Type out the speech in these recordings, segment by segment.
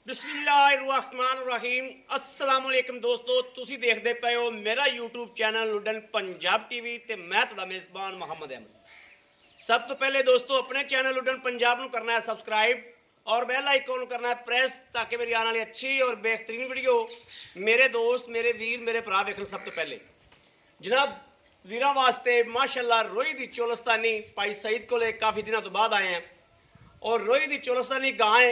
ਬਿਸਮਿल्लाहिर्रहमानिर्रहीम अस्सलाम वालेकुम दोस्तों, ਤੁਸੀਂ ਦੇਖਦੇ ਪਏ ਹੋ ਮੇਰਾ YouTube ਚੈਨਲ ਲੁਡਨ ਪੰਜਾਬ ਟੀਵੀ ਤੇ ਮੈਂ ਤੁਹਾਡਾ ਮੇਜ਼ਬਾਨ ਮੁਹੰਮਦ ਅਹਿਮਦ। ਸਭ ਤੋਂ ਪਹਿਲੇ ਦੋਸਤੋ ਆਪਣੇ ਚੈਨਲ ਲੁਡਨ ਪੰਜਾਬ ਨੂੰ ਕਰਨਾ ਹੈ ਸਬਸਕ੍ਰਾइब और बेल आइकन करना है प्रेस ताकि मेरी आने वाली अच्छी और बेहतरीन वीडियो मेरे दोस्त मेरे वीर मेरे भरा वेखन। सब तो पहले जनाब वीरां वास्ते माशाअल्लाह रोई दी चोलस्तानी भाई सईद को काफ़ी दिनों तो बाद आए हैं और रोई दी चोलस्तानी गाय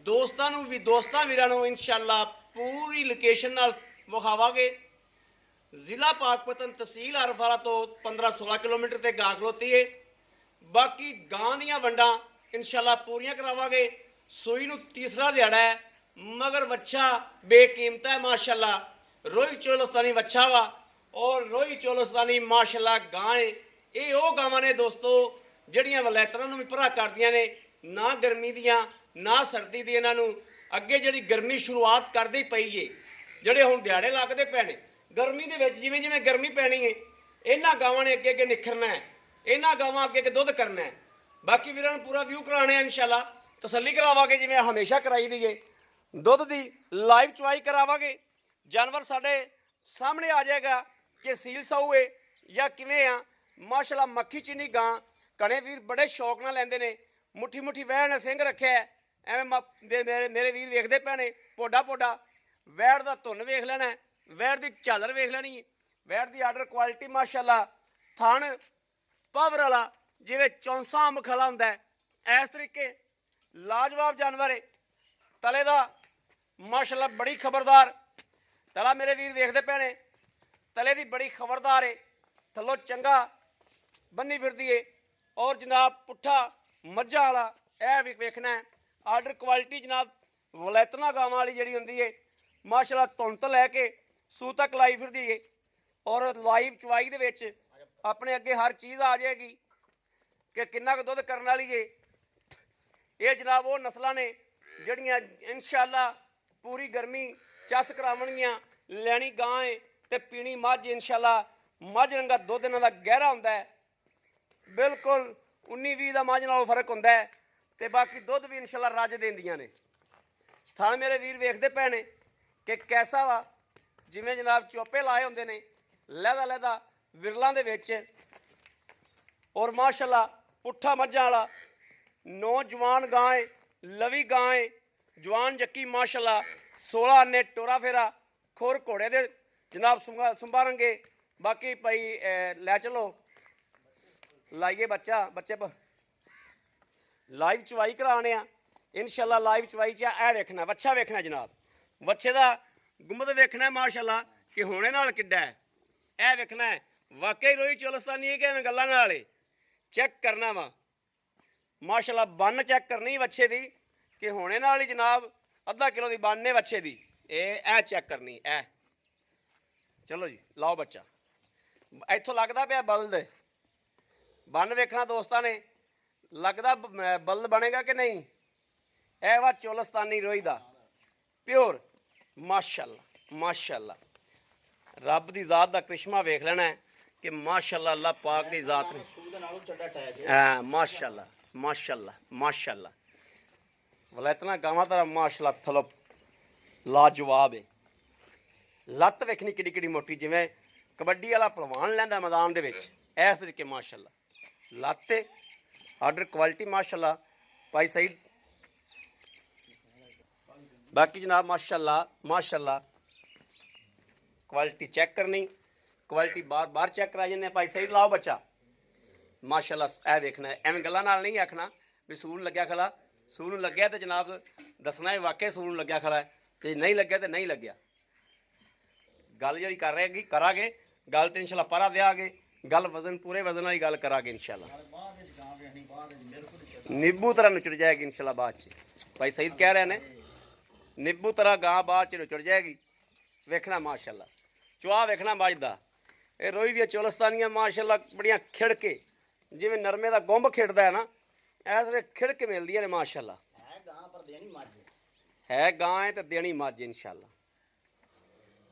दोस्तों भी दोस्तों वीरां इंशाअल्लाह पूरी लोकेशन नाल विखावांगे। जिला पाकपतन तहसील अरफारा तो 15-16 किलोमीटर से गां खलोती है। बाकी गां दियां वंडां इंशाअल्लाह पूरियां करावांगे। सूई नूं तीसरा दिहाड़ा है मगर वच्छा बेकीमत है माशाअल्लाह। रोही चोलस्तानी वच्छा वा और रोही चोलस्तानी माशाअल्लाह गां है। ये वो गावां ने दोस्तों जिहड़ियां वलैतरां नूं भी भरा करदियां ने, ना गर्मी दियां ना सर्दी दी। इन्हां नूं अगे जिहड़ी गर्मी शुरुआत करदी पई है, जिहड़े हुण दिहाड़े लगदे पए ने गर्मी दे विच जिवें जिवें गर्मी पैनी है इन्हां गावां ने अगे अगे निखरना है, इन्हां गावां अगे अगे दुध करना है। बाकी वीरां नूं पूरा व्यू कराने इंशाअल्लाह तसल्ली करावांगे जिवें हमेशा कराई दी है। दुध दी लाइव चवाई करावांगे। जानवर साडे सामने आ जाएगा कि सील साऊ है या किवें आ। माशाअल्लाह मक्खी चीनी गां घणे वीर बड़े शौक नाल लैंदे ने। मुट्ठी मुट्ठी वैड़ ने सिंह रखे है एवें मेरे वीर वेखदे पे ने पोडा पोडा। वैड़ दा धुन वेख लेना, वैड़ दी झालर वेख लेनी, वैड़ दी आर्डर क्वालिटी माशाअल्लाह। थण पावर वाला जिवें चौंसा अंब खला हुंदा है इस तरीके लाजवाब जानवर है। तले दा माशाअल्लाह बड़ी खबरदार तला मेरे वीर वेखदे पे ने, तले दी बड़ी खबरदार है, थल्लों चंगा बन्नी फिरदी है। और जनाब पुट्ठा मज्झां वाला यह भी वेखना है। आर्डर क्वालिटी जनाब वलैतना गावां वाली जिहड़ी हुंदी है माशाअल्लाह धुन तो लैके सूह तक लाई फिरदी है और लाइव चवाई दे विच अपने अगे हर चीज़ आ जाएगी कि किन्ना क दुध करने वाली है। ये जनाब वो नस्लां ने जिहड़ियां इंशाअल्लाह पूरी गर्मी चस करावणगियां। लैनी गां है ते पीनी मझ इंशाअल्लाह। मझ रंगा दुध इन्हां दा गहरा हुंदा है, बिल्कुल 19-20 का मझ नालों फर्क हुंदा है ते बाकी दुध भी इंशाअल्लाह रज देंदियां ने। थण मेरे वीर वेखदे पे ने कि कैसा वा जिवें जनाब चोपे लाए हुंदे ने लहदा लहदा विरलां दे विच। और माशाअल्लाह पुट्ठा मझां वाला नौजवान गां है, लवी गां है, जवान जक्की माशाअल्लाह। 16 आने टोरा फेरा खुर घोड़े दे जनाब सुंबा रंगे। बाकी भाई लै चलो लाइए बच्चा बच्चे पर लाइव चवाई कराने इंशाअल्लाह। लाइव चवाई च ऐ वेखना वच्छा वेखना जनाब, वच्छे का गुंबद वेखना है माशाअल्लाह कि होने नाल किड्डा है। ऐ वेखना है वाकई रोही चोलस्तानी है कि गल्लां नाल चेक करना वा माशाअल्लाह। बन चेक करनी वच्छे दी कि होने नाल ही जनाब अद्धा किलो की बन है वच्छे दी। ए चेक करनी ए। चलो जी लाओ बच्चा। इत्थों लगता पिया बल्द बन वेखना दोस्तां ने लगता बल्द बनेगा कि नहीं। ए वा चोलस्तानी रोही दा प्योर माशाअल्लाह माशाअल्लाह। रब की जात का करिश्मा वेख लेना है कि माशाअल्लाह अल्लाह पाक की जात ने। हाँ माशाअल्लाह माशाअल्लाह माशाअल्लाह। वलैतना गावां दा माशाअल्लाह थलो लाजवाब है। लत्त वेखनी किड्डी किड्डी मोटी जिवें कबड्डी वाला पहलवान लैंदा मैदान दे विच इस तरीके माशाअल्लाह। लत्त आर्डर क्वालिटी माशाअल्लाह भाई सईद। बाकी जनाब माशाअल्लाह माशाअल्लाह क्वालिटी चेक करनी, क्वालिटी बार बार चेक करा जाने भाई सही। लाओ बच्चा माशाअल्लाह। ए देखना एवं गल्लां नाल नहीं आखना भी सूल लग्या खला। सूल लग्या तो जनाब दसना है वाकई सूल लग्या खला है, तो नहीं लग्या तो नहीं लग्या। गल जी कर रहे करांगे गल तो इंशाअल्लाह परा देंगे। गल वजन पूरे वजन वाली गल करांगे इंशाअल्लाह। नींबू तरह नुचड़ जाएगी इंशाअल्लाह बाद च। भाई सईद कह रहे हैं नींबू तरह गां बाद च नुचड़ जाएगी। वेखना माशाअल्लाह चुआ वेखना मझ दा। ये रोही दी चोलस्तानियां माशाअल्लाह बड़ियां खिड़के जिवें नरमे का गुंब खिड़दा है ना इस तरह खिड़के मिलदी है माशाअल्लाह। है गां है तो देनी मझ इंशाअल्लाह।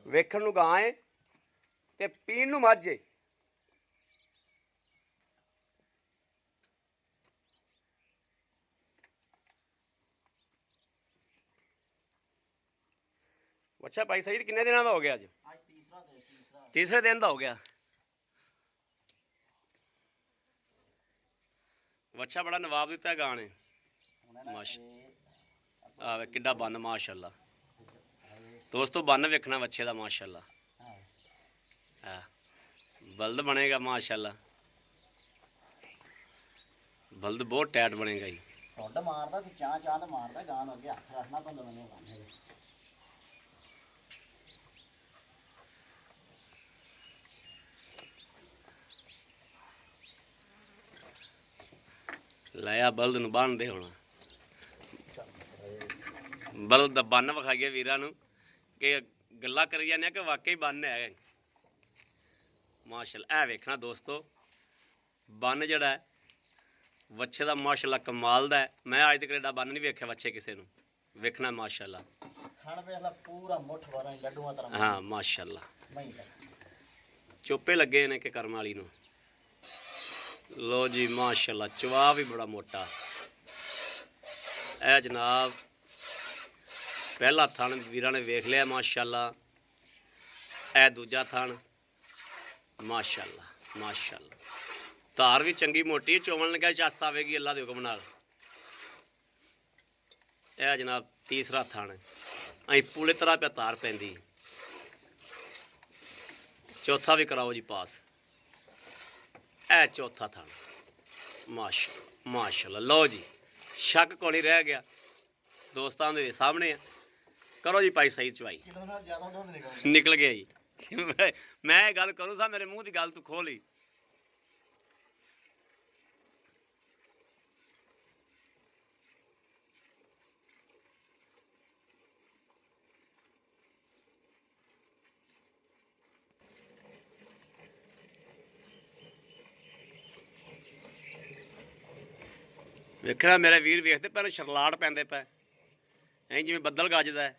वेखण नूं गां है ते पीण नूं मझ है। ਅੱਛਾ ਭਾਈ ਸਹੀ ਕਿੰਨੇ ਦਿਨਾਂ ਦਾ ਹੋ ਗਿਆ ਅੱਜ? ਅੱਜ ਤੀਸਰਾ ਤੀਸਰੇ ਦਿਨ ਦਾ ਹੋ ਗਿਆ। ਵੱਛਾ ਬੜਾ ਨਵਾਬ ਦਿੱਤਾ ਗਾਂ ਨੇ। ਮਾਸ਼ਾ ਆਵੇ ਕਿੱਡਾ ਬੰਨ ਮਾਸ਼ਾਅੱਲਾ। ਦੋਸਤੋ ਬੰਨ ਵੇਖਣਾ ਵੱਛੇ ਦਾ ਮਾਸ਼ਾਅੱਲਾ। ਹਾਂ ਬਲਦ ਬਣੇਗਾ ਮਾਸ਼ਾਅੱਲਾ। ਬਲਦ ਬਹੁਤ ਟਾਈਟ ਬਣੇਗਾ ਜੀ। ਟੁੱਡ ਮਾਰਦਾ ਤੇ ਚਾਹ ਤੇ ਮਾਰਦਾ ਗਾਂ ਨੂੰ ਅੱਗੇ ਹੱਥ ਰੱਖਣਾ ਪੈਂਦਾ ਮੈਨੂੰ ਬੰਨੇ। ਲਾਇਆ ਬਲਦ ਨੂੰ ਬੰਨਦੇ ਹੋਣਾ। ਬਲਦ ਦਾ ਬੰਨ ਵਿਖਾਈਏ ਵੀਰਾਂ ਨੂੰ ਕਿ ਗੱਲਾਂ ਕਰੀ ਜਾਂਦੇ ਆ ਕਿ ਵਾਕਈ ਬੰਨ ਹੈ ਮਾਸ਼ਾਅੱਲਾ। ਇਹ ਵੇਖਣਾ ਦੋਸਤੋ ਬੰਨ ਜਿਹੜਾ ਹੈ ਵੱਛੇ ਦਾ ਮਾਸ਼ਾਅੱਲਾ ਕਮਾਲ ਦਾ ਹੈ। ਮੈਂ ਅੱਜ ਤੱਕ ਐਡਾ ਬੰਨ ਨਹੀਂ ਵੇਖਿਆ ਵੱਛੇ ਕਿਸੇ ਨੂੰ। ਵੇਖਣਾ ਮਾਸ਼ਾਅੱਲਾ। ਥਣ ਵੇਖਲਾ ਪੂਰਾ ਮੁੱਠ ਵਾਲਾ ਲੱਡੂਆਂ ਤਰ੍ਹਾਂ। ਹਾਂ ਮਾਸ਼ਾਅੱਲਾ। ਨਹੀਂ ਚੋਪੇ ਲੱਗੇ ਨੇ ਕਿ ਕਰਮ ਵਾਲੀ ਨੂੰ। ਲੋ ਜੀ ਮਾਸ਼ਾਅੱਲਾ ਚਵਾ ਵੀ ਬੜਾ ਮੋਟਾ। ਇਹ ਜਨਾਬ ਪਹਿਲਾ ਥਣ ਵੀਰਾਂ ਨੇ ਵੇਖ ਲਿਆ ਮਾਸ਼ਾਅੱਲਾ। ਇਹ ਦੂਜਾ ਥਣ ਮਾਸ਼ਾਅੱਲਾ ਮਾਸ਼ਾਅੱਲਾ। ਧਾਰ ਵੀ ਚੰਗੀ ਮੋਟੀ ਚੋਵਣ ਲੱਗਾ ਚੱਸ ਆਵੇਗੀ ਅੱਲਾ ਦੇ ਹੁਕਮ ਨਾਲ। ਇਹ ਜਨਾਬ ਤੀਸਰਾ ਥਣ ਅਸੀਂ ਪੂਰੇ ਤਰ੍ਹਾਂ ਪਿਆ ਧਾਰ ਪੈਂਦੀ। ਚੌਥਾ ਵੀ ਕਰਾਓ ਜੀ ਪਾਸ। ਇਹ ਚੌਥਾ ਥਣ ਮਾਸ਼ਾਅੱਲਾ ਮਾਸ਼ਾਅੱਲਾ। ਲਓ ਜੀ ਸ਼ੱਕ ਕੋਈ ਨਹੀਂ ਰਹਿ ਗਿਆ। ਦੋਸਤਾਂ ਦੇ ਸਾਹਮਣੇ ਆ। ਕਰੋ ਜੀ ਭਾਈ ਸਹੀ ਚਵਾਈ। ਕਿਲੋ ਨਾਲ ਜ਼ਿਆਦਾ ਦੁੱਧ ਨਿਕਲ ਗਿਆ ਜੀ। ਮੈਂ ਇਹ ਗੱਲ ਕਰੂੰ ਸਾ ਮੇਰੇ ਮੂੰਹ ਦੀ ਗੱਲ ਤੂੰ ਖੋਲੀ। ਵੇਖਣਾ ਮੇਰੇ ਵੀਰ ਵੇਖਦੇ ਪਰ ਸ਼ਰਲਾਟ ਪੈਂਦੇ ਪਏ ਐਂ ਜਿਵੇਂ ਬੱਦਲ ਗੱਜਦਾ ਹੈ।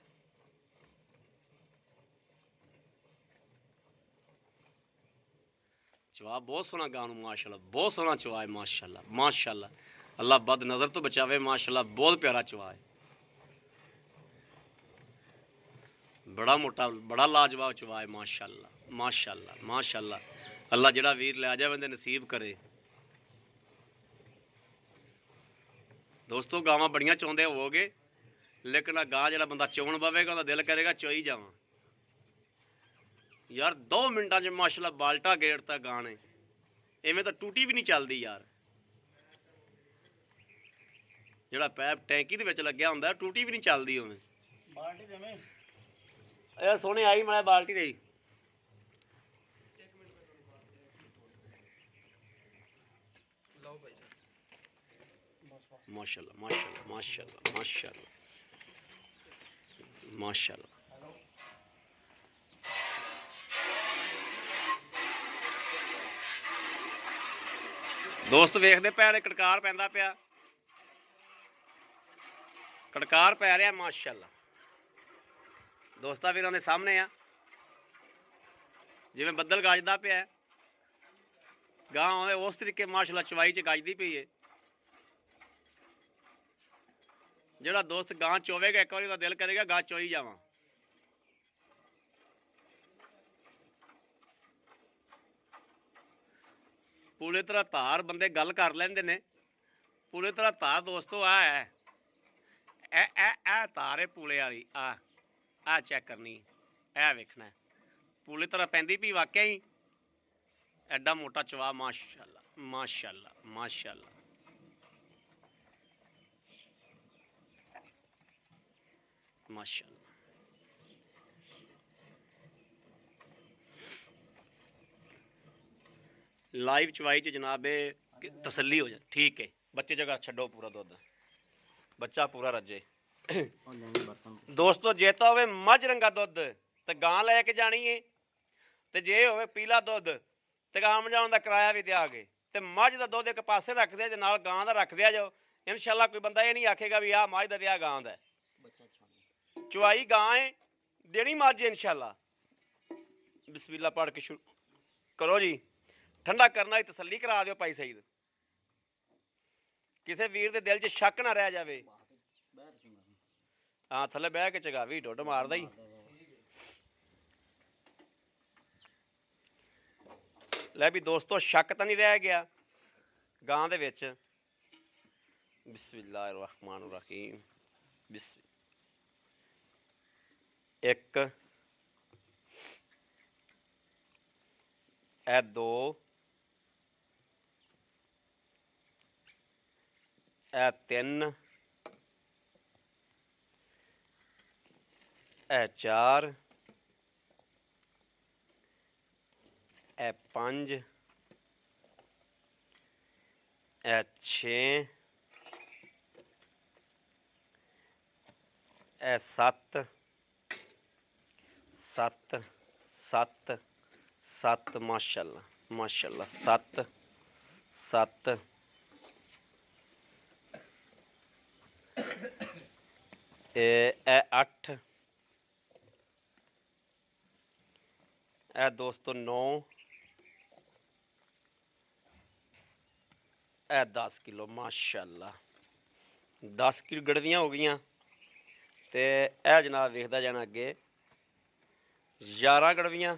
ਚਵਾ ਬਹੁਤ ਸੋਹਣਾ ਗਾਂ ਨੂੰ ਮਾਸ਼ਾਅੱਲਾ। ਬਹੁਤ ਸੋਹਣਾ ਚਵਾ ਹੈ ਮਾਸ਼ਾਅੱਲਾ ਮਾਸ਼ਾਅੱਲਾ। ਅੱਲਾ ਬਦ ਨਜ਼ਰ ਤੋਂ ਬਚਾਵੇ ਮਾਸ਼ਾਅੱਲਾ। ਬਹੁਤ ਪਿਆਰਾ ਚਵਾ ਹੈ। ਬੜਾ ਮੋਟਾ ਬੜਾ ਲਾਜਵਾਬ ਚਵਾ ਹੈ ਮਾਸ਼ਾਅੱਲਾ ਮਾਸ਼ਾਅੱਲਾ ਮਾਸ਼ਾਅੱਲਾ। ਅੱਲਾ ਜਿਹੜਾ ਵੀਰ ਲੈ ਜਾਵੇ ਉਹਦੇ ਨਸੀਬ ਕਰੇ। ਦੋਸਤੋ ਗਾਵਾਂ ਬੜੀਆਂ ਚਾਹੁੰਦੇ ਹੋਵੋਗੇ ਲੇਕਿਨ ਆ ਗਾਂ ਜਿਹੜਾ ਬੰਦਾ ਚੋਣ ਪਵੇਗਾ ਉਹਦਾ ਦਿਲ ਕਰੇਗਾ ਚੋਈ ਜਾਵਾਂ ਯਾਰ। 2 ਮਿੰਟਾਂ 'ਚ ਮਾਸ਼ਾਅੱਲਾ ਬਾਲਟਾ ਗੇੜਤਾ ਗਾਂ ਨੇ। ਐਵੇਂ ਤਾਂ ਟੂਟੀ ਵੀ ਨਹੀਂ ਚੱਲਦੀ ਯਾਰ। ਜਿਹੜਾ ਪੈਪ ਟੈਂਕੀ ਦੇ ਵਿੱਚ ਲੱਗਿਆ ਹੁੰਦਾ ਟੂਟੀ ਵੀ ਨਹੀਂ ਚੱਲਦੀ ਉਵੇਂ। ਬਾਲਟੀ ਦੇਵੇਂ ਇਹ ਸੋਹਣੇ ਆਈ ਮੈਂ ਬਾਲਟੀ ਦੇ माशाल्लाह माशाल्लाह माशाल्लाह माशाल्लाह माशाल्लाह। दोस्त वेखदे पै कटकार पैंदा पिया कटकार पै रहा माशाल्लाह। दोस्ता वीरां दे सामने आ जिवें बदल गजदा पिया गां उस तरीके माशाल्लाह चवाई च गजदी पई है। ਜਿਹੜਾ ਦੋਸਤ ਗਾਂ ਚੋਵੇਗਾ ਇੱਕ ਵਾਰੀ ਉਹਦਾ ਦਿਲ ਕਰੇਗਾ ਗਾਂ ਚੋਈ ਜਾਵਾਂ। ਪੂਰੇ ਤਰ੍ਹਾਂ ਧਾਰ ਬੰਦੇ ਗੱਲ ਕਰ ਲੈਂਦੇ ਨੇ। ਪੂਰੇ ਤਰ੍ਹਾਂ ਧਾਰ ਦੋਸਤੋ ਆ ਹੈ ਇਹ ਧਾਰ ਹੈ ਪੂਲੇ ਵਾਲੀ। ਆ ਚੈੱਕ ਕਰਨੀ ਇਹ ਵੇਖਣਾ ਪੂਰੇ ਤਰ੍ਹਾਂ ਪੈਂਦੀ ਪਈ ਵਾਕਿਆ ਹੀ। ਐਡਾ ਮੋਟਾ ਚਵਾ ਮਾਸ਼ਾਅੱਲਾ ਮਾਸ਼ਾਅੱਲਾ ਮਾਸ਼ਾਅੱਲਾ माशाल्लाह। लाइव चवाई च जनाब तसल्ली हो जाए ठीक है। बच्चे जगह छड्डो पूरा दुध बच्चा पूरा रजे। दोस्तों जे तो होवे मझ रंगा दुध ते गां लैके जानी है ते जे होवे पीला दुध ते गां मझाउण दा किराया भी देआगे ते मझ दा दुध एक पासे रख दिया जे नाल गां दा रख दिया जो। इंशाअल्लाह कोई बंदा ये नहीं आखेगा भी आ मझ दा दिया गां दा। चवाई गां है देनी मझ इंशाअल्लाह। बिस्मिल्लाह पढ़ के शुरू करो जी। ठंडा करना ही तसल्ली करा दियो भाई सईद। किसी वीर दे दिल च शक ना रह जाए। हाँ थले बह के चगावी ढुड मारदा ही ਲੈ ਵੀ ਦੋਸਤੋ ਸ਼ੱਕ ਤਾਂ ਨਹੀਂ ਰਹਿ ਗਿਆ ਗਾਂ ਦੇ ਵਿੱਚ। ਬਿਸਮਿल्लाह रहमान रहीम। ਬਿਸ ਇੱਕ ਇਹ ਦੋ ਇਹ ਤਿੰਨ ਇਹ ਚਾਰ ਇਹ ਪੰਜ ਇਹ ਛੇ ਇਹ ਸੱਤ ਸੱਤ ਸੱਤ ਸੱਤ ਮਾਸ਼ਾਅੱਲਾ ਮਾਸ਼ਾਅੱਲਾ ਸੱਤ ਸੱਤ ਇਹ ਅੱਠ ਇਹ ਦੋਸਤੋ 9 ਇਹ 10 ਕਿਲੋ ਮਾਸ਼ਾਅੱਲਾ 10 ਕਿਲੋ ਗੜਵੀਆਂ ਹੋ ਗਈਆਂ ਤੇ ਇਹ ਜਨਾਬ ਵੇਖਦਾ ਜਾਣਾ ਅੱਗੇ 11 ਗੜਵੀਆਂ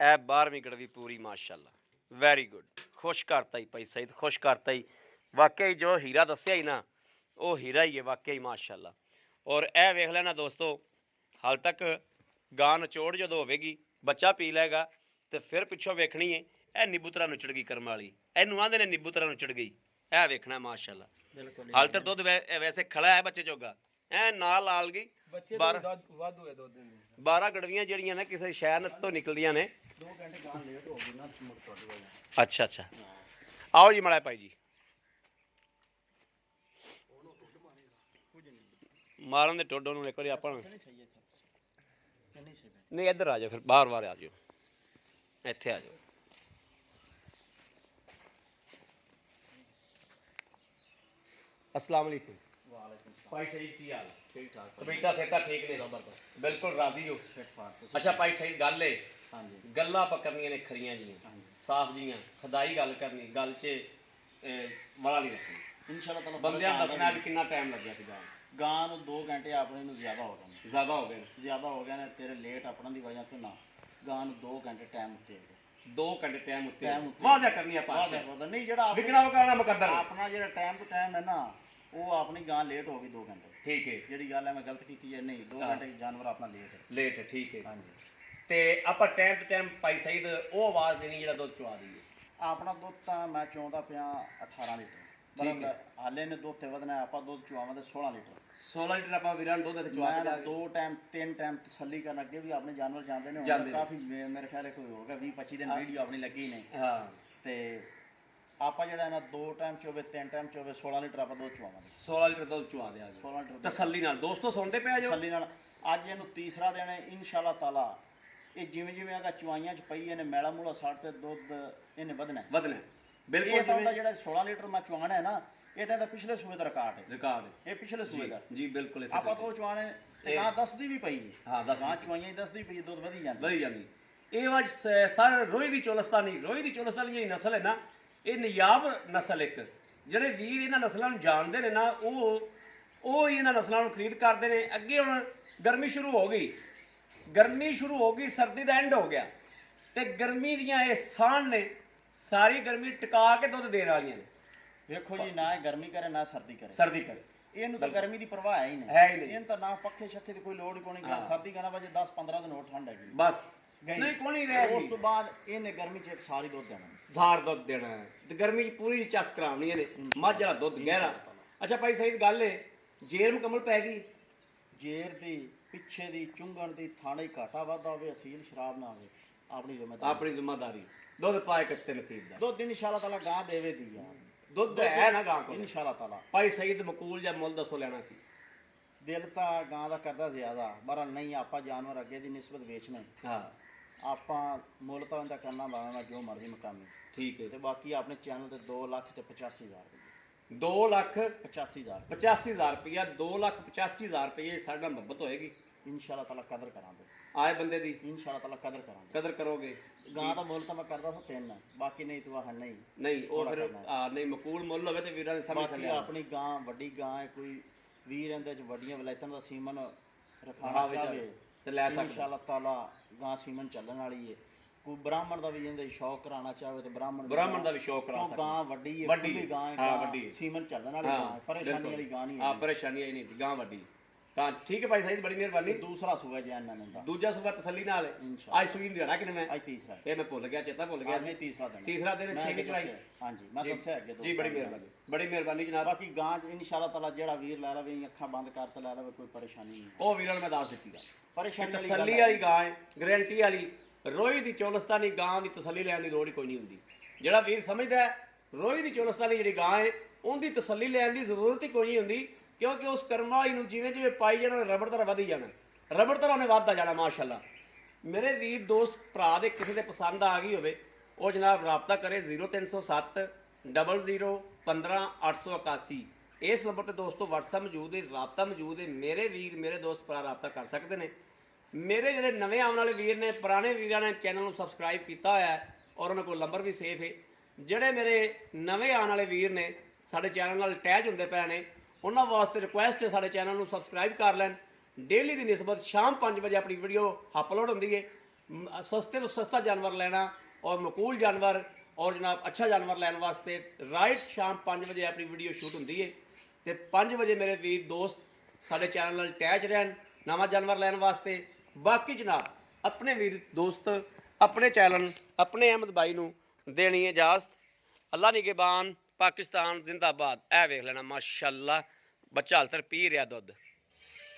ਇਹ 12ਵੀਂ ਗੜਵੀ ਪੂਰੀ ਮਾਸ਼ਾਅੱਲਾ ਵੈਰੀ ਗੁੱਡ। ਖੁਸ਼ ਕਰਤਾ ਹੀ ਭਾਈ ਸਈਦ ਖੁਸ਼ ਕਰਤਾ ਹੀ ਵਾਕਈ ਜੋ ਹੀਰਾ ਦੱਸਿਆ ਹੀ ਨਾ ਉਹ ਹੀਰਾ ਹੀ ਹੈ ਵਾਕਈ ਮਾਸ਼ਾਅੱਲਾ। ਔਰ ਇਹ ਵੇਖ ਲੈਣਾ ਦੋਸਤੋ ਹਾਲ ਤੱਕ ਗਾਂ ਨਿਚੋੜ ਜਦੋਂ ਹੋਵੇਗੀ ਬੱਚਾ ਪੀ ਲਏਗਾ ਤੇ ਫਿਰ ਪਿੱਛੋਂ ਵੇਖਣੀ ਹੈ ਇਹ ਨਿੱਬੂ ਤਰ੍ਹਾਂ ਨੁਚੜ ਗਈ ਕਰਮ ਵਾਲੀ ਇਹਨੂੰ ਆਂਦੇ ਨੇ ਨਿੱਬੂ ਤਰ੍ਹਾਂ ਨੁਚੜ ਗਈ ਇਹ ਵੇਖਣਾ ਮਾਸ਼ਾਅੱਲਾ। ਬਿਲਕੁਲ ਹਾਲ ਤੱਕ ਦੁੱਧ ਵੈਸੇ ਖੜਾ ਹੈ ਬੱਚੇ ਜੋਗਾ ਐ ਨਾਲ ਲਾਲ ਗਈ 12 ਗੜਵੀਆਂ ਜਿਹੜੀਆਂ ਨੇ ਕਿਸੇ ਸ਼ਹਿਰ ਤੋਂ ਨਿਕਲਦੀਆਂ ਨੇ 2 ਘੰਟੇ ਗਾਂ ਲੇਟ ਹੋ ਗਈ ਨਾ ਮੁੜ ਤੁਹਾਡੀ ਵਜ੍ਹਾ। ਅੱਛਾ ਅੱਛਾ ਆਓ ਜੀ ਮੜਾ ਭਾਈ ਜੀ ਮਾਰਨ ਦੇ ਟੋਡੋ ਨੂੰ ਇੱਕ ਵਾਰੀ ਆਪਾਂ ਨੂੰ ਨਹੀਂ ਇੱਧਰ ਆ ਜਾਓ ਫਿਰ ਬਾਹਰ ਆ ਜਾਓ ਇੱਥੇ ਆ ਜਾਓ। अस्सलाम वालेकुम। वालेकुम सलाम। भाई सईद की हाल ठीक ठाक तबीयत सेहत ठीक ने जबरदस्त बिल्कुल राजी हो। फिट फाट अच्छा भाई सईद गल है हाँ जी गल्लां ਆਪਾਂ ਕਰਨੀਆਂ ਨੇ ਖਰੀਆਂ ਜੀਆਂ हाँ जी ਸਾਫ਼ ਜੀਆਂ ਖੁਦਾਈ ਗੱਲ ਕਰਨੀ ਗੱਲ 'ਚ ਵਾਲਾ ਨਹੀਂ ਰੱਖਣੀ इंशाल्लाह ताला ਬੰਦਿਆਂ ਨੂੰ ਦੱਸਣਾ ਵੀ ਕਿੰਨਾ ਟਾਈਮ ਲੱਗਿਆ ਸੀ ਗਾਂ ਨੂੰ 2 ਘੰਟੇ ਆਪਣੇ ਨੂੰ ਜ਼ਿਆਦਾ ਹੋ ਗਏ ਨੇ ਜ਼ਿਆਦਾ ਹੋ ਗਏ ਜ਼ਿਆਦਾ ਹੋ ਗਏ ਨੇ ਤੇਰੇ ਲੇਟ ਆਪਣਾ ਦੀ ਵਜ੍ਹਾ ਤੋਂ ਨਾ ਗਾਂ ਨੂੰ 2 ਘੰਟੇ ਟਾਈਮ ਉੱਤੇ ਹੋ ਗਿਆ 2 ਘੰਟੇ ਟਾਈਮ ਉੱਤੇ ਟਾਈਮ ਉੱਤੇ ਵਾਅਦਾ ਕਰਨੀ ਆਪਾਂ ਨਹੀਂ ਜਿਹੜਾ ਵਿਕਣਾ ਵਕਾਣਾ ਮੁਕੱਦਰ ਆਪਣਾ ਜਿਹੜਾ ਟਾਈਮ ਤੋਂ ਟਾਈਮ ਹੈ ਨਾ ਉਹ ਆਪਣੀ ਗਾਂ ਲੇਟ ਹੋ ਗਈ 2 ਘੰਟੇ ਠੀਕ ਹੈ ਜਿਹੜੀ ਗੱਲ ਹੈ ਮੈਂ ਗਲਤ ਕੀਤੀ ਹੈ ਨਹੀਂ 2 ਘੰਟੇ ਜਾਨਵਰ ਆਪਣਾ ਲੇਟ ਹੈ ਲੇਟ ਹੈ ਠੀਕ ਹੈ ਹਾਂਜੀ ਤੇ ਆਪਾਂ ਟਾਈਮ ਟੂ ਟਾਈਮ ਭਾਈ ਸਈਦ ਉਹ ਆਵਾਜ਼ ਦੇਣੀ ਜਿਹੜਾ ਦੁੱਧ ਚਵਾ ਦਈਏ ਆਪਣਾ ਦੁੱਧ ਤਾਂ ਮੈਂ ਚੋਂਦਾ ਪਿਆ 18 ਲੀਟਰ ਠੀਕ ਹੈ। ਹਾਲੇ ਨੇ ਦੁੱਧ ਤੇ ਵਧਣਾ ਆਪਾਂ ਦੁੱਧ ਚਵਾਵਾਂਗੇ 16 ਲੀਟਰ 16 ਲੀਟਰ ਆਪਾਂ ਵੀਰਾਂ ਨੂੰ ਦੁੱਧ ਤੇ ਚਵਾ ਕੇ ਮੈਂ 2 ਟਾਈਮ 3 ਟਾਈਮ ਤਸੱਲੀ ਕਰਨ ਅੱਗੇ ਵੀ ਆਪਣੇ ਜਾਨਵਰ ਜਾਂਦੇ ਨੇ ਜਾਂਦੇ ਨੇ। ਕਾਫੀ ਮੇਰੇ ਖਿਆਲ ਹੈ ਕੋਈ ਹੋਗਾ 20 25 ਦਿਨ ਵੀਡੀਓ ਆਪਣੀ ਲੱਗੀ ਨੇ ਹਾਂ ਤੇ ਆਪਾਂ ਜਿਹੜਾ ਨਾ 2 ਟਾਈਮ ਚੋਵੇ 3 ਟਾਈਮ ਚੋਵੇ 16 ਲੀਟਰ ਆਪਾਂ ਦੁੱਧ ਚਵਾਵਾਂਗੇ 16 ਲੀਟਰ ਦੁੱਧ ਚਵਾ ਦਿਆ 16 ਲੀਟਰ ਤਸੱਲੀ ਨਾਲ ਦੋਸਤੋ ਸੁਣਦੇ ਪਿਆ ਜੋ ਤਸੱਲੀ ਨਾਲ ਅੱਜ ਇਹਨੂੰ ਤੀਸਰਾ ਦਿਨ ਹੈ ਇਨਸ਼ਾਅੱਲਾ ਤਾਲਾ ਇਹ ਜਿਵੇਂ ਜਿਵੇਂ ਅਗਾ ਚਵਾਈਆਂ ਚ ਪਈ ਇਹਨੇ ਮੈਲਾ ਮੂਲਾ ਸੜ ਤੇ ਦੁੱਧ ਇਹਨੇ ਵਧਣਾ ਵਧਣਾ ਇਹ ਬਿਲਕੁਲ ਤਾਂ ਉਹਦਾ ਜਿਹੜਾ 16 ਲੀਟਰ ਮੈਂ ਚਵਾਣਾ ਹੈ ਨਾ ਇਹ ਤਾਂ ਪਿਛਲੇ ਸੂਏ ਦਾ ਰਿਕਾਰਡ ਹੈ ਰਿਕਾਰਡ ਇਹ ਪਿਛਲੇ ਸੂਏ ਦਾ ਜੀ ਬਿਲਕੁਲ ਇਸੇ ਆਪਾਂ ਤੋਂ ਚਵਾਣੇ ਤੇ ਗਾਂ ਦੱਸਦੀ ਵੀ ਪਈ ਹੈ ਹਾਂ ਦੱਸ ਗਾਂ ਚਵਾਈਆਂ ਹੀ ਦੱਸਦੀ ਪਈ ਹੈ, ਦੁੱਧ ਵਧੀ ਜਾਂਦਾ ਵਧੀ ਜਾਂਦੀ ਇਹ ਵਾਜ ਸਰ ਰੋਈ ਦੀ ਚੋਲਸਤਾਨੀ ਰੋਈ ਦੀ ਚੋਲਸਤਾਨੀ ਜਿਹੜੀ ਨਸਲ ਹੈ ਨਾ ਇਹ ਨਿਯਾਬ ਨਸਲ ਇੱਕ ਜਿਹੜੇ ਵੀਰ ਇਹਨਾਂ ਨਸਲਾਂ ਨੂੰ ਜਾਣਦੇ ਨੇ ਨਾ ਉਹ ਹੀ ਇਹਨਾਂ ਨਸਲਾਂ ਨੂੰ ਖਰੀਦ ਕਰਦੇ ਨੇ। ਅੱਗੇ ਹੁਣ ਗਰਮੀ ਸ਼ੁਰੂ ਹੋ ਗਈ ਸਰਦੀ ਦਾ ਐਂਡ ਹੋ ਗਿਆ ਤੇ ਗਰਮੀ ਦੀਆਂ ਇਹ ਸਾਣ ਨੇ ਸਾਰੀ ਗਰਮੀ ਟਿਕਾ ਕੇ ਦੁੱਧ ਦੇਣ ਵਾਲੀਆਂ ਨੇ। ਵੇਖੋ ਜੀ ਨਾ ਇਹ ਗਰਮੀ ਕਰੇ ਨਾ ਸਰਦੀ ਕਰੇ ਸਰਦੀ ਕਰ ਇਹਨੂੰ ਤਾਂ ਗਰਮੀ ਦੀ ਪਰਵਾਹ ਹੈ ਹੀ ਨਹੀਂ ਹੈ ਹੀ ਨਹੀਂ। ਇਹਨੂੰ ਤਾਂ ਨਾ ਪੱਖੇ ਛੱਕੇ ਦੀ ਕੋਈ ਲੋੜ ਹੀ ਕੋਈ ਨਹੀਂ ਹਾਂ। ਸਰਦੀ ਕਹਿਣਾ ਵਜੇ 10 15 ਦਿਨ ਹੋਰ ਠੰਡ ਹੈਗੀ ਬਸ ਗਈ। ਨਹੀਂ ਕੋਣੀ ਰਹਿ ਉਸ ਤੋਂ ਬਾਅਦ ਇਹਨੇ ਗਰਮੀ 'ਚ ਇੱਕ ਸਾਰੀ ਦੁੱਧ ਦੇਣਾ ਸਾਰ ਦੁੱਧ ਦੇਣਾ ਹੈ ਤੇ ਗਰਮੀ 'ਚ ਪੂਰੀ ਚਸ ਕਰਾਉਣੀ ਨੇ ਮੱਝ ਵਾਲਾ ਦੁੱਧ ਗਹਿਰਾ। ਅੱਛਾ ਭਾਈ ਸਹੀਦ ਗੱਲ ਹੈ ਜੇਰ ਮੁਕੰਮਲ ਪੈ ਗਈ ਜੇਰ ਦੀ ਪਿੱਛੇ ਦੀ ਚੁੰਗਣ ਦੀ ਥਾਣੇ ਘਾਟਾ ਵਾਧਾ ਹੋਵੇ ਅਸੀਲ ਸ਼ਰਾਬ ਨਾ ਹੋਵੇ ਆਪਣੀ ਜ਼ਿੰਮੇਦਾਰੀ ਦੁੱਧ ਪਾਏ ਕੱਤੇ ਨਸੀਬ ਦਾ ਦੁੱਧ ਇਨਸ਼ਾਅੱਲਾ ਤਾਲਾ ਗਾਂ ਦੇਵੇ ਦੀ ਆ ਦੁੱਧ ਹੈ ਨਾ ਗਾਂ ਕੋਲ ਇਨਸ਼ਾਅੱਲਾ ਤਾਲਾ ਭਾਈ ਸਈਦ ਮਕੂਲ ਜਾਂ ਮੁੱਲ ਦੱਸੋ ਲੈਣਾ ਕੀ ਦਿਲ ਤਾਂ ਗਾਂ ਦਾ ਕਰਦਾ ਜ਼ਿਆਦਾ ਪਰ ਨਹੀਂ ਆਪਾਂ ਜਾਨਵਰ ਅੱਗੇ ਦੀ ਨਿਸਬਤ ਵੇਚਣੇ ਹਾਂ ਆਪਾਂ ਮੁੱਲ ਤਾਂ ਉਹਦਾ ਕਰਨਾ ਬਾਣਾ ਜੋ ਮਰਜ਼ੀ ਮਕਾਮੀ ਠੀਕ ਹੈ ਤੇ ਬਾਕੀ ਆਪਣੇ ਚੈਨਲ ਤੇ 2 ਲੱਖ ਤੇ 85000 ਰੁਪਏ 2 ਲੱਖ 85000 85000 ਰੁਪਇਆ 2 ਲੱਖ 85000 ਰੁਪਏ ਸਾਡਾ ਮੁਹੱਬਤ ਹੋਏਗੀ ਇਨਸ਼ਾਅੱਲਾ ਤਾਲਾ ਕਦਰ ਕਰਾਂਗੇ ਆਏ ਬੰਦੇ ਦੀ ਇਨਸ਼ਾਅੱਲਾ ਤਾਲਾ ਕਦਰ ਕਰਾਂਗੇ ਕਦਰ ਕਰੋਗੇ ਗਾਂ ਦਾ ਮੁੱਲ ਤਾਂ ਮੈਂ ਕਰਦਾ ਸੀ 3 ਬਾਕੀ ਨਹੀਂ ਤੂੰ ਆਹ ਨਹੀਂ ਨਹੀਂ ਉਹ ਫਿਰ ਨਹੀਂ ਮਕੂਲ ਮੁੱਲ ਹੋਵੇ ਤੇ ਵੀਰਾਂ ਦੇ ਸਮਝ ਬਾਕੀ ਆਪਣੀ ਗਾਂ ਵੱਡੀ ਗਾਂ ਹੈ ਕੋਈ ਵੀਰ ਇਹਦੇ ਚ ਵੱਡੀਆਂ ਵਲਾਇਤਾਂ ਦਾ ਸੀਮਨ ਰਖਾਣਾ ਚਾਹੇ ਤੇ ਲੈ ਸਕਦਾ ਇਨਸ਼ਾਅੱਲਾ ਤਾਲਾ ਗਾਂ ਸੀਮਨ ਚੱਲਣ ਵਾਲੀ ਹੈ। ਕੋਈ ਬ੍ਰਾਹਮਣ ਦਾ ਵੀ ਇਹਦੇ ਸ਼ੌਕ ਕਰਾਉਣਾ ਚਾਹੇ ਤੇ ਬ੍ਰਾਹਮਣ ਦਾ ਵੀ ਸ਼ੌਕ ਕਰਾ ਕਿਉਂ ਸਕਦਾ। ਗਾਂ ਵੱਡੀ ਹੈ, ਵੱਡੀ ਖੁੱਲੀ ਗਾਂ ਹੈ, ਹਾਂ ਗਾਂ ਵੱਡੀ ਸੀਮਨ ਚੱਲਣ ਵਾਲੀ ਗਾਂ ਹੈ, ਪਰੇਸ਼ਾਨੀ ਵਾਲੀ ਗਾਂ ਨਹੀਂ ਹਾਂ ਹੈ। ਪਰੇਸ਼ਾਨੀ ਆਈ ਨਹੀਂ ਗਾਂ ਵੱਡੀ ਤਾਂ ਠੀਕ ਹੈ ਭਾਈ ਸਾਹਿਬ, ਬੜੀ ਮਿਹਰਬਾਨੀ। ਦੂਸਰਾ ਸੂਆ ਜੀ ਇਹਨਾਂ ਨੇ ਦੂਜਾ ਸੂਬਾ ਤਸੱਲੀ ਨਾਲ ਹੈ। ਇਨਸ਼ਾਅੱਲਾ ਅੱਜ ਸੂਈ ਦੇਣਾ ਕਿੰਨੇ ਮੈਂ ਅੱਜ ਤੀਸਰਾ ਇਹ ਮੈਂ ਭੁੱਲ ਗਿਆ, ਚੇਤਾ ਭੁੱਲ ਗਿਆ ਅੱਜ ਤੀਸਰਾ ਦਿਨ ਤੀਸਰਾ ਦਿਨ ਮੈਂ 6 ਦੀ ਚੜਾਈ। ਹਾਂਜੀ ਮੈਂ ਦੱਸਿਆ ਅੱਗੇ ਜੀ ਬੜੀ ਮਿਹਰਬਾਨੀ, ਬੜੀ ਮਿਹਰਬਾਨੀ ਜਨਾਬ। ਬਾਕੀ ਗਾਂ ਚ ਇਨਸ਼ਾਅੱਲਾ ਤਾਲਾ ਜਿਹੜਾ ਵੀਰ ਲੈ ਲਵੇ ਅੱਖਾਂ ਬੰਦ ਕਰ ਤੇ ਲੈ ਲਵੇ ਕੋਈ ਪਰੇਸ਼ਾਨੀ ਨਹੀਂ। ਉਹ ਵੀਰਾਂ ਨੂੰ ਮੈਂ ਦੱਸ ਦਿੱਤੀ ਦਾ ਪਰੇਸ਼ਾਨੀ ਵਾਲੀ ਤਸੱਲੀ ਗੱਲ ਵਾਲੀ ਗਾਂ ਹੈ, ਗਾਰੰਟੀ ਵਾਲੀ। ਰੋਈ ਦੀ ਚੋਲਸਤਾਨੀ ਗਾਂ ਦੀ ਤਸੱਲੀ ਲੈਣ ਦੀ ਲੋੜ ਹੀ ਕੋਈ ਨਹੀਂ ਹੁੰਦੀ। ਜਿਹੜਾ ਵੀਰ ਸਮਝਦਾ ਹੈ ਰੋਈ ਦੀ ਚੋਲਸਤਾਨੀ ਜਿਹੜੀ ਗਾਂ ਹੈ ਉਹਦੀ ਤਸੱਲੀ ਲੈਣ ਦੀ ਜ਼ਰੂਰਤ ਹੀ ਕੋਈ ਨਹੀਂ ਹੁੰਦੀ, ਕਿਉਂਕਿ ਉਸ ਕਰਮਾਂ ਵਾਲੀ ਨੂੰ ਜਿਵੇਂ ਜਿਵੇਂ ਪਾਈ ਜਾਣਾ ਰਬੜ ਤਰ੍ਹਾਂ ਵਧੀ ਜਾਣਾ, ਰਬੜ ਤਰ੍ਹਾਂ ਉਹਨੇ ਵੱਧਦਾ ਜਾਣਾ ਮਾਸ਼ਾਅੱਲਾ। ਮੇਰੇ ਵੀਰ ਦੋਸਤ ਭਰਾ ਦੇ ਕਿਸੇ ਦੇ ਪਸੰਦ ਆ ਗਈ ਹੋਵੇ ਉਹ ਜਨਾਬ ਰਾਬਤਾ ਕਰੇ 0307 00 15 881। ਇਸ ਨੰਬਰ ਤੇ ਦੋਸਤੋ WhatsApp ਮੌਜੂਦ ਹੈ, ਰਾਬਤਾ ਮੌਜੂਦ ਹੈ। ਮੇਰੇ ਵੀਰ ਮੇਰੇ ਦੋਸਤ ਭਰਾ ਰਾਬਤਾ ਕਰ ਸਕਦੇ ਨੇ। ਮੇਰੇ ਜਿਹੜੇ ਨਵੇਂ ਆਉਣ ਵਾਲੇ ਵੀਰ ਨੇ, ਪੁਰਾਣੇ ਵੀਰਾਂ ਨੇ ਚੈਨਲ ਨੂੰ ਸਬਸਕ੍ਰਾਈਬ ਕੀਤਾ ਹੋਇਆ ਹੈ ਔਰ ਉਹਨਾਂ ਕੋਲ ਨੰਬਰ ਵੀ ਸੇਫ ਹੈ। ਜਿਹੜੇ ਮੇਰੇ ਨਵੇਂ ਆਉਣ ਵਾਲੇ ਵੀਰ ਨੇ ਸਾਡੇ ਚੈਨਲ ਨਾਲ ਅਟੈਚ ਹੁੰਦੇ ਪਏ ਨੇ, ਉਹਨਾਂ ਵਾਸਤੇ ਰਿਕੁਐਸਟ ਹੈ ਸਾਡੇ ਚੈਨਲ ਨੂੰ ਸਬਸਕ੍ਰਾਈਬ ਕਰ ਲੈਣ। ਡੇਲੀ ਦੀ ਨਿਸਬਤ ਸ਼ਾਮ 5 ਵਜੇ ਆਪਣੀ ਵੀਡੀਓ ਅਪਲੋਡ ਹੁੰਦੀ ਹੈ। ਸਸਤੇ ਤੋਂ ਸਸਤਾ ਜਾਨਵਰ ਲੈਣਾ ਔਰ ਮਕੂਲ ਜਾਨਵਰ ਔਰ ਜਨਾਬ ਅੱਛਾ ਜਾਨਵਰ ਲੈਣ ਵਾਸਤੇ ਰਾਈਟ ਸ਼ਾਮ 5 ਵਜੇ ਆਪਣੀ ਵੀਡੀਓ ਸ਼ੂਟ ਹੁੰਦੀ ਹੈ। ਤੇ 5 ਵਜੇ ਮੇਰੇ ਵੀਰ ਦੋਸਤ ਸਾਡੇ ਚੈਨਲ ਨਾਲ ਅਟੈਚ ਰਹਿਣ ਨਵਾਂ ਜਾਨਵਰ ਲੈਣ ਵਾਸਤੇ। ਬਾਕੀ ਜਨਾਬ ਆਪਣੇ ਵੀਰ ਦੋਸਤ ਆਪਣੇ ਚੈਨਲ ਆਪਣੇ ਅਹਿਮਦ ਭਾਈ ਨੂੰ ਦੇਣੀ ਹੈ ਇਜਾਜ਼ਤ। ਅੱਲਾ ਨਿਗਹਿਬਾਨ, ਪਾਕਿਸਤਾਨ ਜ਼ਿੰਦਾਬਾਦ। ਇਹ ਵੇਖ ਲੈਣਾ ਮਾਸ਼ਾਅੱਲਾ ਬੱਚਾ ਹਲਤਰ ਪੀ ਰਿਹਾ ਦੁੱਧ।